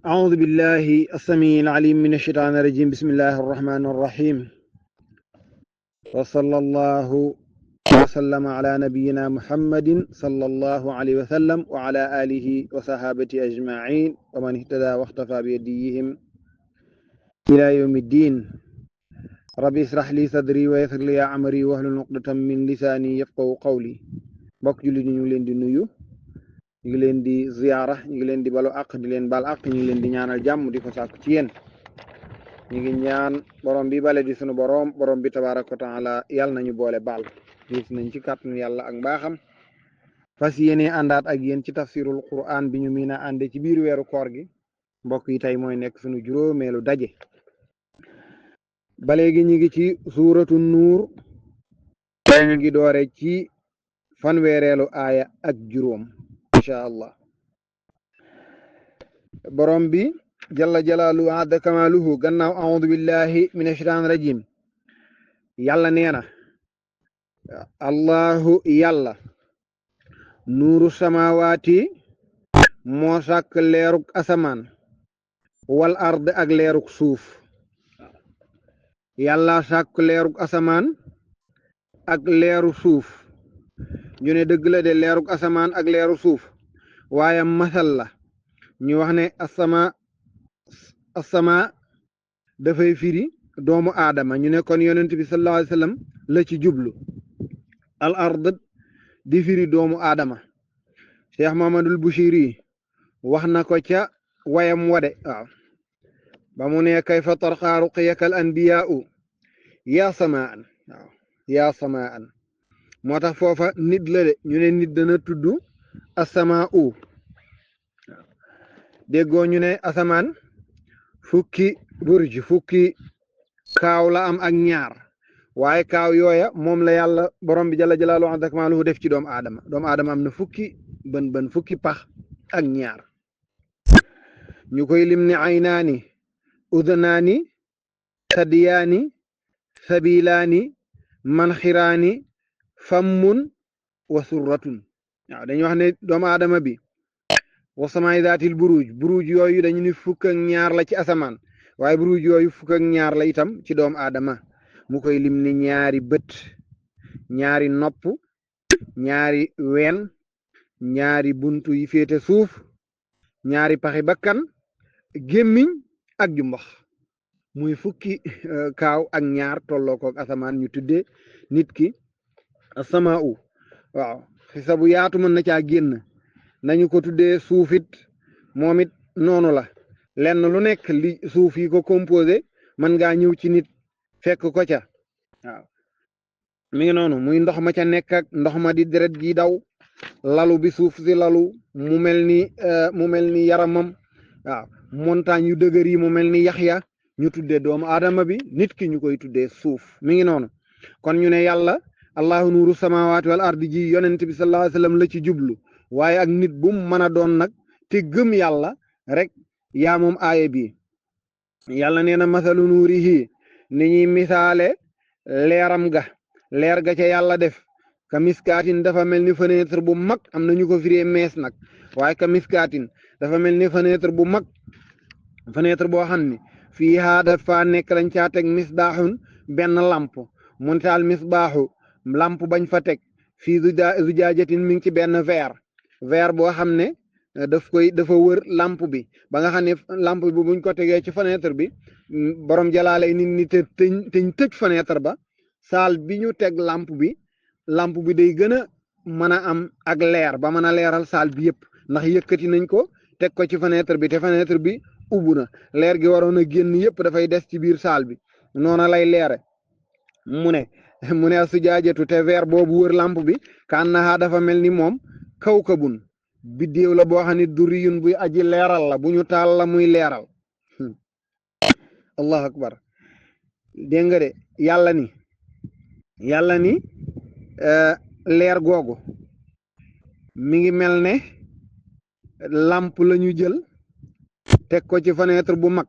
أعوذ بالله السميع العليم من الشيطان الرجيم. بسم الله الرحمن الرحيم. وصلى الله وسلم على نبينا محمد صلى الله عليه وسلم وعلى آله وصحابته أجمعين ومن اهتدى واختفى بهديهم إلى يوم الدين. ربي اشرح لي صدري ويسر لي أمري واحلل عقدة من لساني يفقهوا قولي. mbokk jullit ñu ngi leen di nuyu, ñu ngi leen di ziyaara, ñu ngi leen di balu àq di leen bal àq, ñu ngi leen di ñaanal jàmm di ko sàkku ci yéen. ñu ngi ñaan borom bi bale di sunu borom bi tabaaraka wa taala yàlla nañu boole baal gis nañ ci kàttanu yàlla ak mbaaxam fas yéene àndaat ak yéen ci tafsirul quran bi ñu miin a ànde ci biir weeru koor gi. mbokk yi tey mooy nekk sunu juróomeelu daje. ba léegi ñu ngi ci suuratu nuur, tey ñu ngi doore ci fanweereelu aaya ak juróom incha allah. borom bi jalla jalaaluhu adda kamaaluhu gannaaw audu billahi min ashaitaan rajim yàlla nee na allahu yàlla nuuru samawaati moo sàkk leeruk asamaan wal ard ak leeruk suuf. yàlla sàkk leeruk asamaan ak leeru suuf. ñu ne dëgg la de leeruk asamaan ak leeru suuf, waaye masal la ñu wax ne asama dafay firi doomu aadama. ñu ne kon yonent bi sallallahu alayhi wa sallam la ci jublu. al ard di firi doomu aadama. Cheikh Mamadul Bushiri wax na ko ca wayam wade waaw ba mu ne kayfa tarqaa ruqyakal anbiyaa'u yaa samaan waaw yaa samaan. moo tax foofa nit la de ñu ne nit dana tudd asamaa u déggoo ñu ne asamaan fukki burj fukki kaaw la am ak ñaar, waaye kaaw yooya moom la yàlla borom bi jalla jalaaluhu azza kamaaluhu def ci doomu aadama am na fukki bën fukki pax ak ñaar. ñu koy lim ne aynaani udnaani sadiyaani sabilaani manxiraani fammun wa surratun. waaw dañuy wax ne doomu aadama bi wa samaay zaatil buruj yooyu dañu ni fukk ak ñaar la ci asamaan, waaye buruj yooyu fukk ak ñaar la itam ci doomu aadama. mu koy lim ni ñaari bët, ñaari nopp, ñaari ween, ñaari buntu yi féete suuf, ñaari paxi bakkan, gémmiñ ak jumbax. muy fukki kaaw ak ñaar tolloo kook asamaan. ñu tuddee nit ki asamaa u waaw xisa bu yaatu mën na caa génn. nañu ko tuddee suufit moom it noonu la. lenn lu nekk li suuf yi ko composé mën ngaa ñëw ci nit fekk ko ca. waaw mi ngi noonu muy ndox ma ca nekk ak ndox ma di deret gi daw, lalu bi suuf si lalu mu mel ni yaramam. waaw montagne yu dëgër yi mu mel ni yaxya. ñu tuddee doomu aadama bi nit ki ñu koy tuddee suuf. mi ngi noonu kon ñu ne yàlla allahu nuuru samawaati wal ardi ji yonent bi sallallahu alayhi wa sallam la ci jublu, waaye ak nit bu mën a doon nag te gëm yàlla rek yaa moom aaya bi. yàlla nee na masalu nuurihi ni ñuy misaale leeram ga, leer ga ca yàlla def ka miskaatin dafa mel ni fenêtre bu mag. am na ñu ko firee mees nag, waaye ka miskaatin dafa mel ni fenêtre bu mag, fenêtre boo xam ni fii haa dafa nekk dañ caa teg misbaaxun benn lamp. mun taal misbaaxu lamp bañ fa teg fii zujaajatin mi ngi ci benn verre boo xam ne dafa wër lamp bi ba nga xam ne lamp bi buñ ko tegee ci fenêtre bi borom jalaale nit ñi te tëj fenêtre ba, saal bi ñu teg lamp bi day gën a mën a am ak leer ba mën a leeral saal bi yëpp, ndax yëkkati nañ ko teg ko ci fenêtre bi te fenêtre bi ubbu na. leer gi waroon a génn yëpp dafay des ci biir saal bi, noona lay leere. mu ne sujaajatu te verre boobu wër lamp bi ka annaha dafa mel ni moom kawkabun biddéew la boo xam ne duriyun buy aji leeral la, bu ñu taal la muy leeral. allahu akbar. dégg nga de yàlla ni leer googu mi ngi mel ne lamp la ñu jël teg ko ci fenêtre bu mag.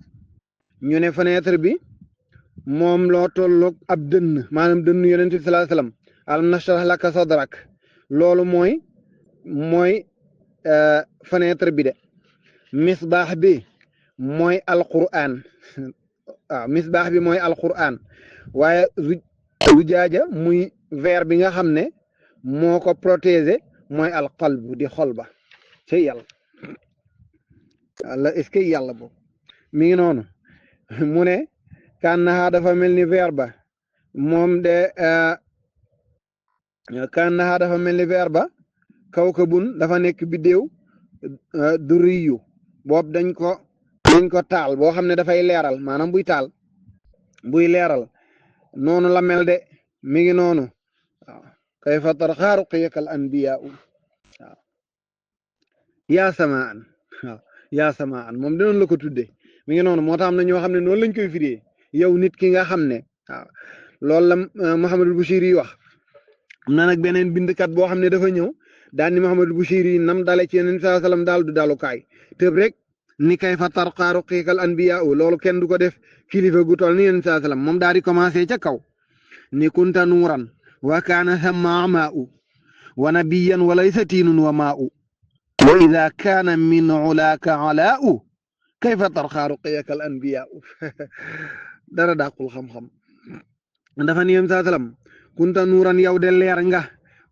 ñu ne fenêtre bi moom loo tolloog ab dënn, maanaam dënn yonent bi sallallahu alayhi wasallam. alam nashrah laka sadrak loolu mooy fenêtre bi de. misbaax bi mooy alquran waaw misbaax bi mooy alquran waaye zujaaja muy verre bi nga xam ne moo ko protéger mooy alqalbu di xol ba ci yàlla la est-ce que yàlla boobu mi ngi noonu mu ne kànnaxaa dafa mel ni verre ba moom de kànnaxaa dafa mel ni verre ba kawkabun dafa nekk biddéew duriyu boobu dañ ko taal boo xam ne dafay leeral maanaam buy leeral noonu la mel de mi ngi noonu waaw kayfa tarxaa ruqiyakal anbiyaa waaw yaa samaan waaw yaa samaan moom dinoonu la ko tudde mi ngi noonu moo tax am na ñoo xam ne noonu lañ koy firee yow nit ki nga xam ne waaw loolu la Muhammadul Bushiri wax am na nag beneen bindkat boo xam ne dafa ñëw daal ni Muhammadul Bushiri nam dale ci yeneen saa salaam daal du dalukaay tëb rek ni kayfa tarqaa ruqiyakal anbiyaa loolu kenn du ko def kilifa gu toll ni yeneen saa salaam moom daal di commencé ca kaw ni kunta nuuran wa kaana thamma amaa'u wa nabiyyan wa laysa tiinun wa maa'u wa ida kaana min ulaaka alaa'u kayfa tarqaa ruqiyakal anbiyaa dara dàqul xam-xam dafa ni yeneen saa salaam kunta nuuran yow de leer nga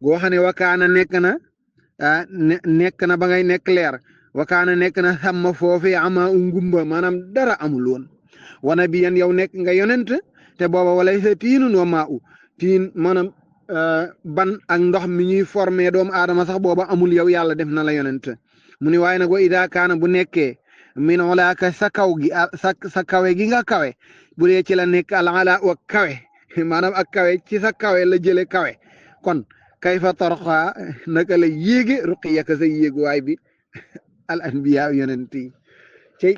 goo xam ne wa kaana nekk na ba ngay nekk leer wa kaana nekk na thamma foofi amaa'u ngumba maanaam dara amul woon wa nabiyyan yow nekk nga yonent te booba walay sa tiinun wa maa u tiin maanaam ban ak ndox mi ñuy formé doomu aadama sax booba amul yow yàlla def na la yonent mu ni waaye nag wa ida kaana bu nekkee min olaaka sa kaw gi sa kawe gi nga kawe bu dee ci la nekk ala wa kawe maanaam ak kawe ci sa kawe la jële kawe kon kayfa tarqa naka la yéege ruqiyaka sa yéeguwaay bi al anbiya yonent yi cey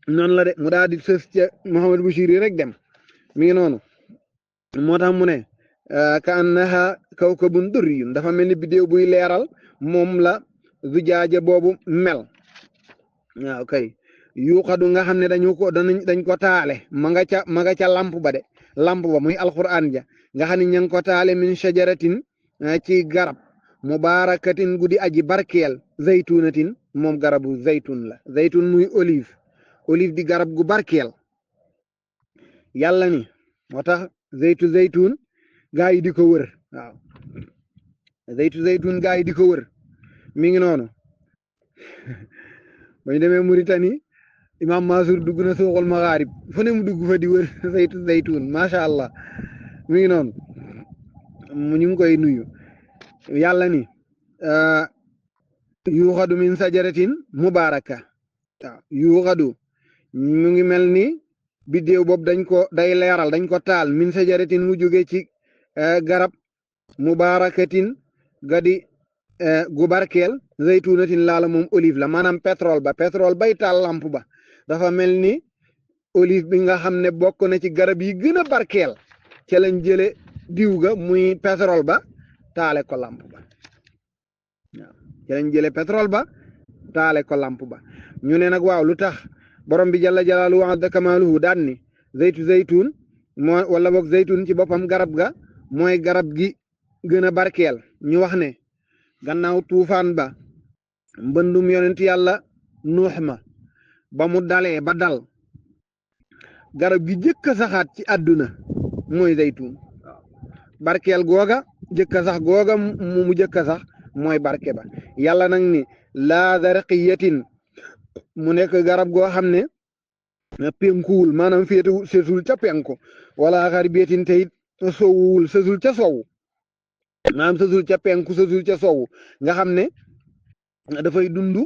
noonu la de mu daal di sës ca Muhammad Bushiri rek dem mi ngi noonu moo tax mu ne ka annaha kawkabun durriyun dafa mel ni bidéew buy leeral moom la zujaaja boobu mel waaw kay yuuxadu nga xam ne dañ ko taale ma nga ca lamp ba de lamp ba muy alquran ja nga xam ne ña ngi ko taale min shajaratin ci garab mubarakatin guddi aji barkeel zaytunatin moom garabu zaytun la zaytun muy olive di garab gu barkeel yàlla ni moo tax zaytun gaa yi di ko wër waaw zaytun gaa yi di ko wër mi ngi noonu bañ demee Mauritanie imam Mansour dugg na suuxul maxaarib fu ne mu dugg fa di wër zaytun macha allah mi ngi noonu ñu ngi koy nuyu yàlla ni yuuxadu min sajaratin mubaraka waaw yuuxadu mu ngi mel ni biddéew boobu day leeral dañ ko taal min sajaratin mu jóge ci garab mubarakatin gadi gu barkeel zaytunatin laala moom olive la maanaam pétrole bay taal lamp ba dafa mel ni olive bi nga xam ne bokk na ci garab yi gën a barkeel ca lañ jële diw ga muy pétrole ba taale ko lamp ba waaw ca lañ jële pétrole ba taale ko lamp ba ñu ne nag waaw lu tax borom bi jalla jalaaluhu wa azza kamaaluhu daan ni zaytun moo wala boog zaytun ci boppam garab ga mooy garab gi gën a barkeel ñu wax ne gannaaw tuufaan ba mbëndum yonent yàlla nuux ma ba mu dalee ba dal garab gi jëkk a saxaat ci àdduna mooy zaytun barkeel googa jëkk a sax googa mu jëkk a sax mooy barke ba yàlla nag ni laa zarqiyatin mu nekk garab goo xam ne penkuwul maanaam féetewul sesul ca penku wala xarbiyatin teyit sowuwul sesul ca sowu maanaam sesul ca penku sesul ca sowu nga xam ne dafay dund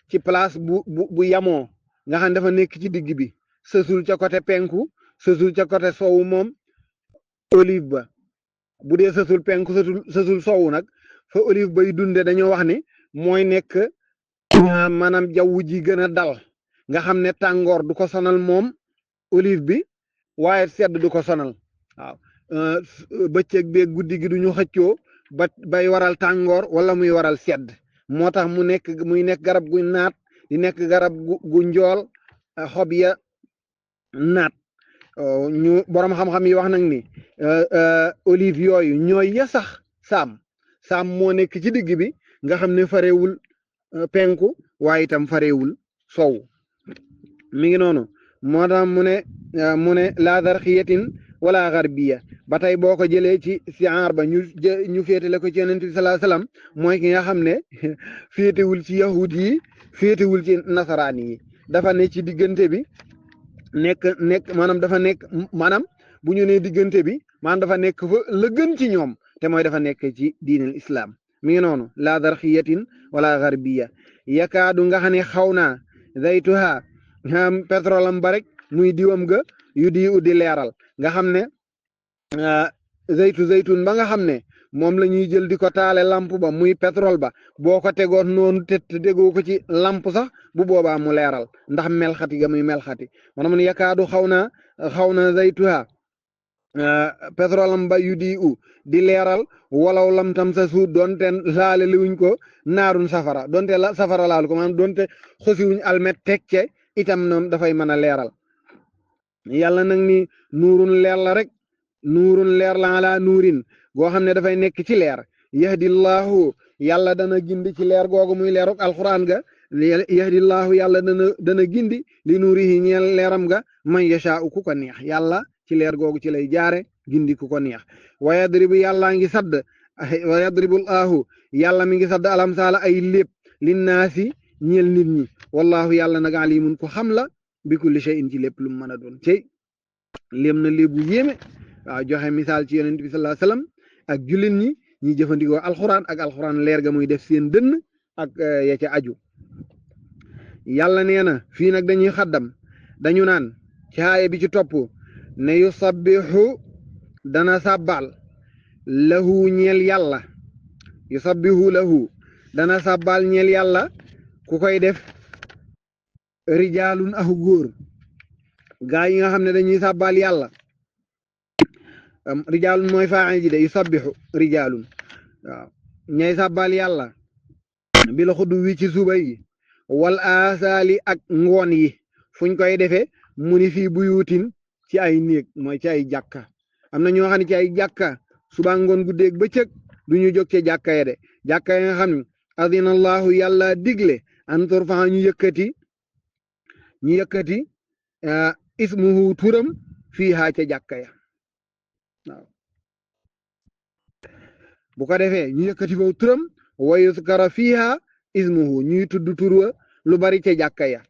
ci place bu yamoo nga xam ne dafa nekk ci digg bi sesul ca côté penku sesul ca côté sowu moom olive ba bu dee sesul penku sesul sowu nag fa olive bay dunde dañoo wax ni mooy nekk maanaam jaww ji gën a dal nga xam ne tàngoor du ko sonal moom olive bi waaye sedd du ko sonal waaw bëccëg beeg guddi gi du ñu xëccoo bay waral tàngoor wala muy waral sedd moo tax muy nekk garab gu naat di nekk garab gu njool xob ya naat ñu borom xam-xam yi wax nag ni olive yooyu ñooy ya sax saam moo nekk ci digg bi nga xam ne farewul penku waaye itam farewul sow mi ngi noonu moo tax mu ne laa darxiyatin wala garbiya ba tey boo ko jëlee ci siaar ba ñu féetale ko ci yonent bi salaa salaam mooy ki nga xam ne féetewul ci yahud yi féetewul ci nasaraan yi dafa ne ci diggante bi nekk maanaam dafa nekk maanaam bu ñu nee diggante bi maanaam dafa nekk fa la gën ci ñoom te mooy dafa nekk ci diinal islam mi ngi noonu laa darxiyatin wala garbiya yakaadu nga xam ne xaw naa zaytuha pétrole am ba rek muy diwam ga yu di uddi leeral nga xam ne zaytun ba nga xam ne moom la ñuy jël di ko taale lamp ba muy pétrole ba boo ko tegoon noonu te tegoo ko ci lamp sax bu boobaa mu leeral ndax melxati ga muy melxati maanaam ne yakaadu xaw na zaytuha pétrole am ba yu di leeral walaw lam tam sa suut doonte laale liwuñ ko naarun safara doonte la safara laal ko maanaam doonte xosiwuñ almet teg ce itam noom dafay mën a leeral yàlla nag ni nuurun leer la rek nuurun leer la ala nuurin goo xam ne dafay nekk ci leer yahdillahu yàlla dana gindi ci leer googu muy leeruk alquran ga yahdillahu yàlla dana gindi li nuurihi ñeel leeram ga man yashaa'u ku ko neex yàlla ci leer googu ci lay jaare gindi ku ko neex wa yadribu yàlla ngi sadd wa yadribullahu yàlla mi ngi sadd alamsaala ay lépp linnaasi ñeel nit ñi wallahu yàlla nag alimun ko xam la bi kulli shay'in ci lépp lu mu mën a doon cey léem na léebu yéeme waaw joxe misaal ci yonent bi sallallahu alayhi wasallam ak jullit ñi jëfandikoo alxuraan ak alxuraan leer ga muy def seen dënn ak ya ca aju yàlla nee na fii nag dañuy xaddam dañu naan ci aaya bi ci topp ne yusabbihu dana sàbbal lahu ñeel yàlla yusabbihu lahu dana sàbbal ñeel yàlla ku koy def rijaalun ahu góor gaa yi nga xam ne dañuy sàbbal yàlla rijaalun mooy faa ji de yusabbihu rijaalun waaw ñay sàbbal yàlla bi la xuddu wi ci suba yi wal asaali ak ngoon yi fuñ koy defee mu ni fii buyuutin ci ay néeg mooy ci ay jàkka am na ñoo xam ne ci ay jàkka suba ngoon guddeeg bëccëg du ñu jóg ci jàkka ya de jàkka ya nga xam ne adinallahu yàlla digle an turfa ñu yëkkati ismuhu turam fiihaa ca jàkka ya waaw bu ko defee ñu yëkkati foofu turam wa yuskara fiihaa ismuhu ñuy tudd turwa lu bari ca jàkka ya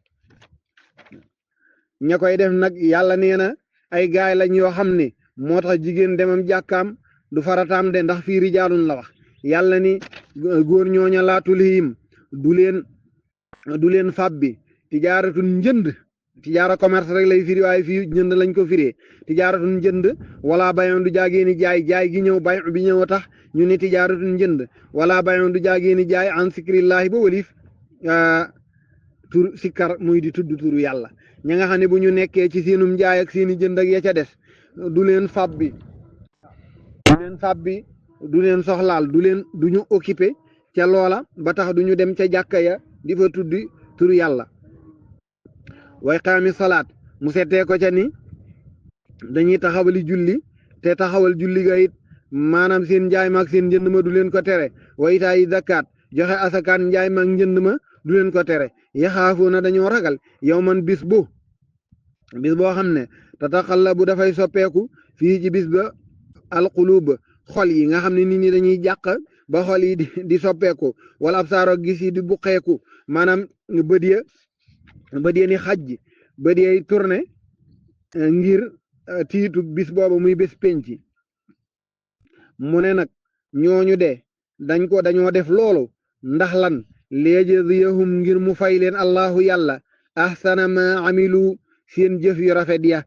ña koy def nag yàlla nee na ay gaay lañ yoo xam ne moo tax jigéen demam jàkkaam du farataam de ndax fii rijaalun la wax yàlla ni góor ñooña laa tulhihim du leen fàbbi tijaaratun njënd tijaara commerce rek lay firi waaye fii njënd lañ ko firee tijaaratun njënd wala bayoon du jaageeni jaay gi ñëw bay bi ñëw tax ñu ne tijaaratun njënd wala bayoon du jaageeni jaay an sikrillahi ba walif tur sikkar muy di tudd turu yàlla ña nga xam ne bu ñu nekkee ci seenum jaay ak seeni jënd ak ya ca des du leen fàbbi du leen soxlaal du ñu occupé ca loola ba tax du ñu dem ca jàkka ya di fa tuddi turu yàlla way qaami salaat mu settee ko ca ni dañuy taxawali julli te taxawal julli ga it maanaam seen njaay ma ak seen njënd ma du leen ko tere waytaa yi zakkaat joxe asakaan njaay ma ak njënd ma du leen ko tere yaxaafuuna dañoo ragal yow man bis boo xam ne tataxallabu dafay soppeeku fii ci bis ba alquluub xol yi nga xam ne nit ñi dañuy jàq ba xol yi di soppeeku wala absaaro gis yi di buqeeku maanaam bët ya ni xaj bët yay tourné ngir tiitu bis boobu muy bés penc mu ne nag ñooñu de dañoo def loolu ndax lan liyajziyahum ngir mu fay leen allahu yàlla ahsana ma amilu seen jëf yu rafet ya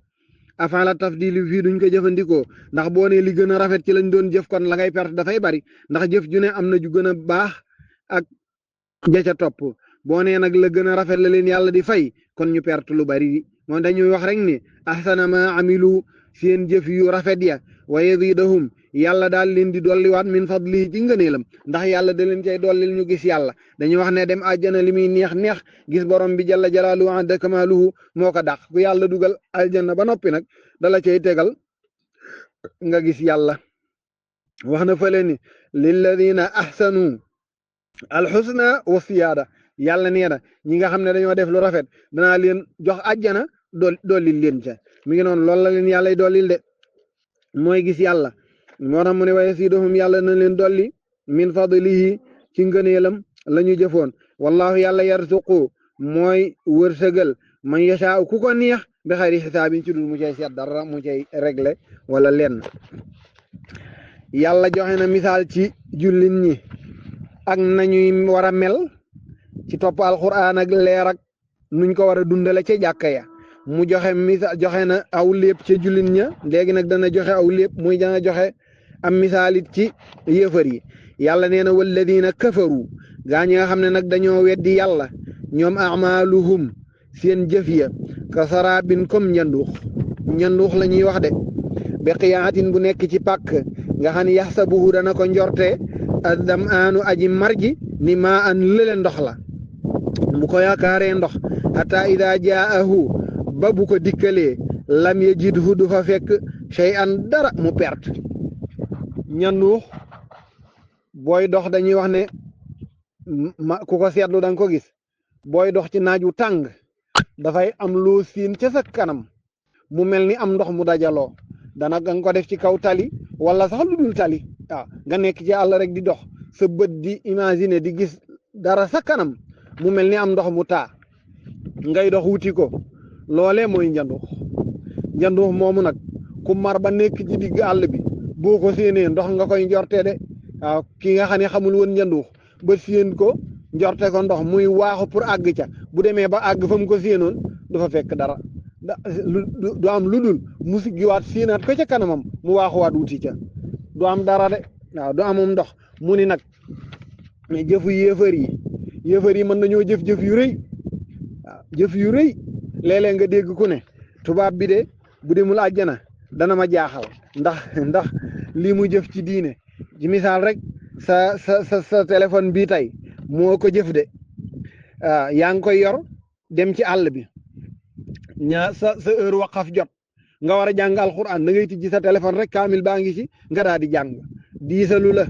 afala tafdili fii duñ ko jëfandikoo ndax boo ne li gën a rafet ci lañ doon jëf kon la ngay perte dafay bari ndax jëf ju ne am na ju gën a baax ak ja ca topp boo nee nag la gën a rafet la leen yàlla di fay kon ñu perte lu bari moom dañuy wax rek ni ahsana ma amilu seen jëf yu rafet ya wa yazidahum yàlla daal leen di dolliwaat min fadlihi ci ngëneelam ndax yàlla da leen cay dollil ñu gis yàlla dañuy wax ne dem àjjana li muy neex gis borom bi jalla jalaaluhu wa kamaaluhu moo ko dàq ku yàlla dugal aljanna ba noppi nag dala cay tegal nga gis yàlla wax na fële ni lilladina ahsanu alxusna wa siyaada yàlla nee na ñi nga xam ne dañoo def lu rafet danaa leen jox àjjana dollil leen ca mi ngi noonu loolu la leen yàlla dollil de mooy gis yàlla moo tax mu ne waaye siidohum yàlla na leen dolli min fadlihi ci ngëneelam la ñu jëfoon wallahu yàlla yarzuqu mooy wërsëgal man yashaa ku ko neex bi xayri xisaabin ci dul mu cay seet dara mu cay réglé wala lenn yàlla joxe na misaal ci jullit ñi ak nañuy war a mel ci topp alquran ak leer ak nuñ ko war a dundale ca jàkka ya mu joxe misaal joxe na aw lépp ca jullit ña léegi nag dana joxe aw lépp muy dana joxe am misaalit ci yéefar yi yàlla nee na walladina kafaru gaa ñi nga xam ne nag dañoo weddi yàlla ñoom amaaluhum seen jëf ya ka sarabin comme ñanduux la ñuy wax de be qiyaatin bu nekk ci pàkk nga xam ne yaxsabuhu dana ko njorte addam aanu aji marji ni maa an lële ndox la bu ko yaakaaree ndox hatta ida jaahu ba bu ko dikkalee lam yajidhu du fa fekk shay an dara mu perte ñanduux booy dox dañuy wax ne ku ko seetlu da nga ko gis booy dox ci naaj wu tàng dafay am loo siin ca sa kanam mu mel ni am ndox mu dajaloo dana nga ko def ci kaw tali wala sax lu dul tali waaw nga nekk ci àll rek di dox sa bët di imaginer di gis dara sa kanam mu mel ni am ndox mu taa ngay dox wuti ko loolee mooy njanduux moomu nag ku mar ba nekk ci digg àll bi boo ko séenee ndox nga koy njorte de waaw ki nga xam ne xamul woon njanduux ba séen ko njorte ko ndox muy waaxu pour àgg ca bu demee ba àgg fa mu ko séenoon du fa fekk dara du am lu dul mu siggiwaat séenaat ko ca kanamam mu waaxuwaat wuti ca du am dara de waaw du amum ndox mu ni nag mais jëfu yéefar yi mën nañoo jëf-jëf yu rëy waaw jëf yu rëy léeg-léeg nga dégg ku ne tubaab bi de bu demul àjjana dana ma jaaxal ndax lii mu jëf ci diine ci misaal rek sa téléphone bii tey moo ko jëf de yaa ngi koy yor dem ci àll bi sa heure waqaf jot nga war a jàng alquran da ngay tijji sa téléphone rek kaamil baa ngi ci nga daal di jàng diisalu la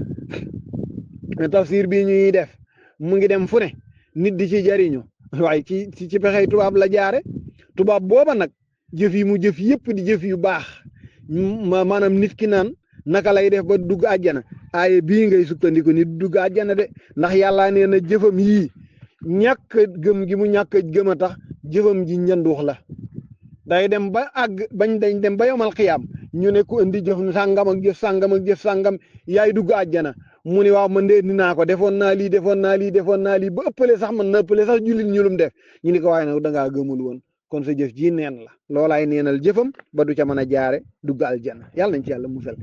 tafsir bii ñuy def mu ngi dem fu ne nit di ci jariñu waaye ci pexey tubaab la jaare tubaab booba nag jëf yi mu jëf yëpp di jëf yu baax maanaam nit ki naan naka lay def ba dugg àjjana aaye bii ngay sukkandiku nit dugg àjjana de ndax yàllaa nee na jëfam yii ñàkk gëm gi mu ñàkk gëm a tax jëfam ji ñanduux la day dem ba àgg dañ dem ba yomal xiyaam ñu ne ku indi jëf sàngam ak jëf sàngam ak jëf sàngam yaay dugg àjjana mu ni waaw man de dinaa ko defoon naa lii ba ëppale sax man na ëppale sax jullit ñu lum def ñu ni ko waaye nag da ngaa gëmul woon kon sa jëf ji neen la loolaay neenal jëfam ba du ca mën a jaare dugg aljanna yàlla nañ ci yàlla musal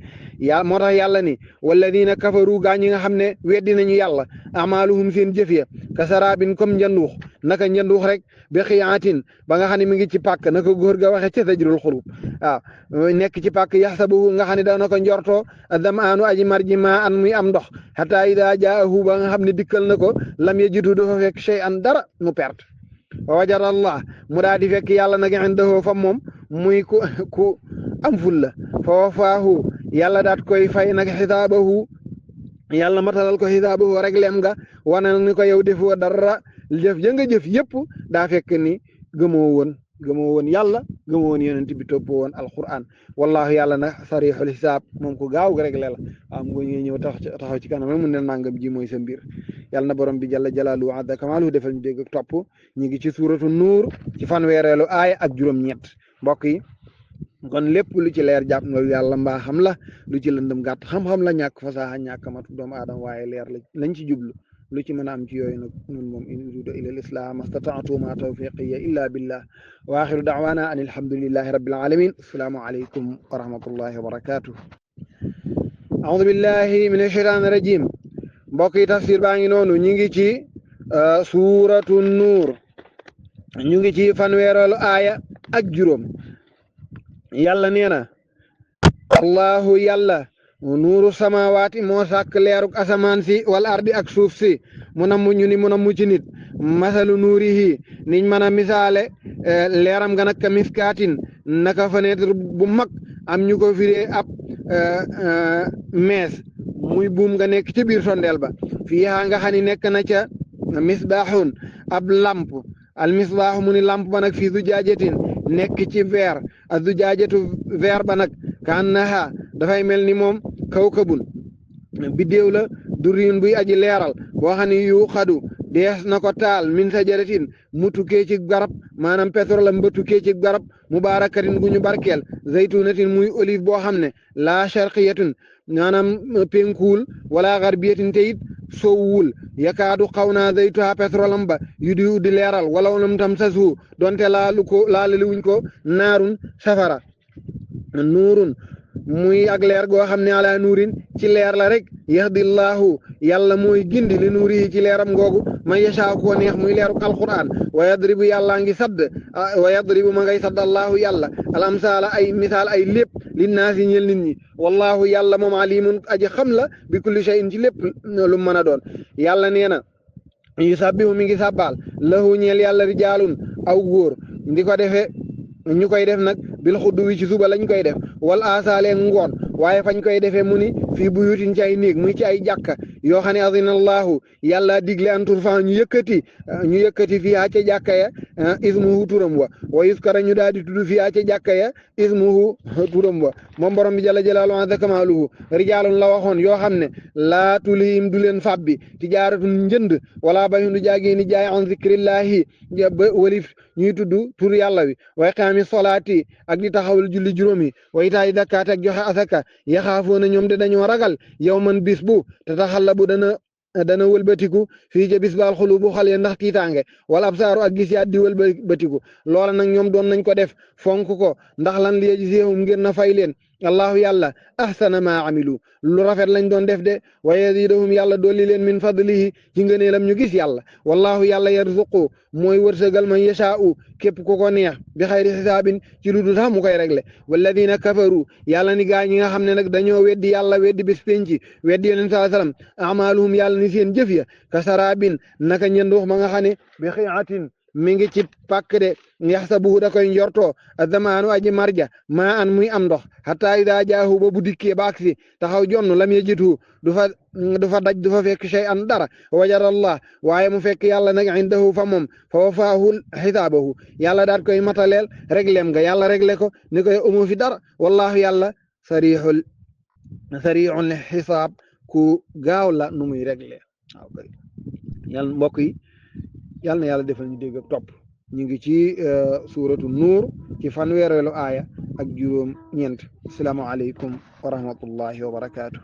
moo tax yàlla ni walladina kafaru gaa ñi nga xam ne weddi nañu yàlla amaaluhum seen jëf ya kasaraabin comme njanduux naka njanduux rek bi xiyaatin ba nga xam ne mi ngi ci pàkk naka góor ga waxe ca sajrul xulub waaw nekk ci pàkk yaxsabuhu nga xam ne dana ko njortoo damaanu aji marji maa an muy am ndox hatta ida jaahu ba nga xam ne dikkal na ko lam yajidu dafa fekk shay an dara mu perte wajara allah mu daa di fekk yàlla nag indahu fa moom muy ku am ful la fa wafaahu yàlla daat koy fay nag xisaabahu yàlla matalal ko xisaabahu rek lem nga wane ni ko yow defoo dara jëf ja nga jëf yëpp daa fekk ni gëmoo woon yàlla gëmoo woon yonent bi topp woon alquran wallahu yàlla nag sarixul xisaab moom ko gaaw rek le la waaw mu ngi ñëw taxaw ci kanam mu ne nangam ji mooy sa mbir yàlla na borom bi jalla jalaaluhu azza kamaaluhu defal ñu dégg ak topp ñu ngi ci suuratu nuur ci fanweereelu aaya ak juróom-ñett mbokk yi kon lépp lu ci leer jàpp nga yàlla mbaa xam la lu ci lëndëm gàtt xam-xam la ñàkk fasaxa ñàkk matu doomu aadama waaye leer lañ ci jublu lu ci mën a am ci yooyu nag ñun moom in uridu illa al-islam astata'tu ma tawfiqiya illa billah wa axiru da'wana an alhamdulillahi rabbil alamin assalaamu alaykum wa rahmatullahi wa barakatuh a'udhu billahi minash shaytanir rajim mbokk yi tafsir baa ngi noonu ñu ngi ci suuratu nuur ñu ngi ci fanweeralu aaya ak juróom yàlla nee na allahu yàlla nuuru samawaati moo sàkk leeruk asamaan si wal ardi ak suuf si mu namu ñu ni mu namu ci nit masalu nuurihi niñ mën a misaale leeram nga nag ka miskaatin naka fenêtre bu mag am ñu ko firee ab mees muy buum nga nekk ci biir sondeel ba fii nga xam ne nekk na ca misbaaxun ab lamp al misbaaxu mu ni lamp ba nag fii zujaajatin nekk ci verre a zujaajatu verre ba nag ka annaha dafay mel ni moom kawkabun biddéew la durriyun buy aji leeral boo xam ne yu xadu dees na ko taal min sajaratin mu tukkee ci garab maanaam pétrole am ba tukkee ci garab mubaarakatin gu ñu barkeel zaytunatin muy olive boo xam ne laa sharqiyatin maanaam penkuwul wala garbiyatin te it sowwul yakaadu xaw naa zaytuha pétrole am ba yu di leeral wala wonam tam sasu donte laalali wuñ ko naarun safara nuurun muy ak leer goo xam ne ala nuurin ci leer la rek yahdillahu yàlla mooy gindi li nuuri ci leeram googu man yashaa ko neex muy leeru alquran wa yadribu yàllaa ngi sadd wa yadribu ma ngay sadd allahu yàlla al amsaala ay misaal ay lépp linnaasi ñel nit ñi wallahu yàlla moom alimun aji xam la bi kulli shay'in ci lépp lu mën a doon yàlla nee na yusabbihu mi ngi sàbbaal lahu ñeel yàlla rijaalun aw góor ndi ko defee ñu koy def nag bil xuddu wi ci suba lañ koy def wal asaale ngoon waaye fañ koy defee mu ni fii buyutin ci ay néeg muy ci ay jàkka yoo xam ne adinallahu yàlla digle an turfa ñu yëkkati fii ca jàkka ya ismuhu turam wa yuskara ñu daal di tudd fii ca jàkka ya ismuhu turam wa moom borom bi jalla jalaaluhu azza kamaaluhu rijaalun la waxoon yoo xam ne laa tulihim du leen fabbi tijaaratun njënd wala bayun du jaagi ni jaay an zikrillahi ba walif ñuy tudd tur yàlla wi way qaami solaati ak di taxawal julli juróomi way taay dakkaat ak joxe asaka yaxaafoona ñoom de dañoo ragal yow man bis bu te taxallabu dana wëlbatiku fii ja bis baal xulu bu xale ndax tiitaange wala absaaru ak gis yaat di wëlbatiku loola nag ñoom doon nañ ko def fonk ko ndax lan li yajziyahum ngir na fay leen allahu yàlla ahsana ma amilu lu rafet lañ doon def de wa yazidahum yàlla dolli leen min fadlihi ci ngëneelam ñu gis yàlla wallahu yàlla yarzuqu mooy wërsëgal man yashaa'u képp ku ko neex bi xayri xisaabin ci lu dul sax mu koy réglé walladina kafaru yàlla ni gaa ñi nga xam ne nag dañoo weddi yàlla weddi bés penci weddi yonent saa sallam amaluhum yàlla ni seen jëf ya kasarabin naka ñënduux ma nga xam ne bi xiatin mi ngi ci pàkk de yaxsabuhu da koy njortoo azamaanu aji marja maa an muy am ndox hatta ida jaahu ba bu dikkee ba aksi taxaw jonn lam yejithu du fa daj du fa fekk shay an dara wajadallah waaye mu fekk yàlla nag indahu fa moom fa wafaahu xisaabahu yàlla daat koy mataleel réglem nga yàlla réglé ko ni koy umu fi dara wallahu yàlla sariixul xisaab ku gaaw la nu muy réglé waaw kay yàlla mbokk yi yàlla na yàlla defal ñu dégg ak topp ñu ngi ci suuratu nuur ci fanweereelu aaya ak juróom ñeent assalaamu aleykum wa rahmatullahi wa barakaatu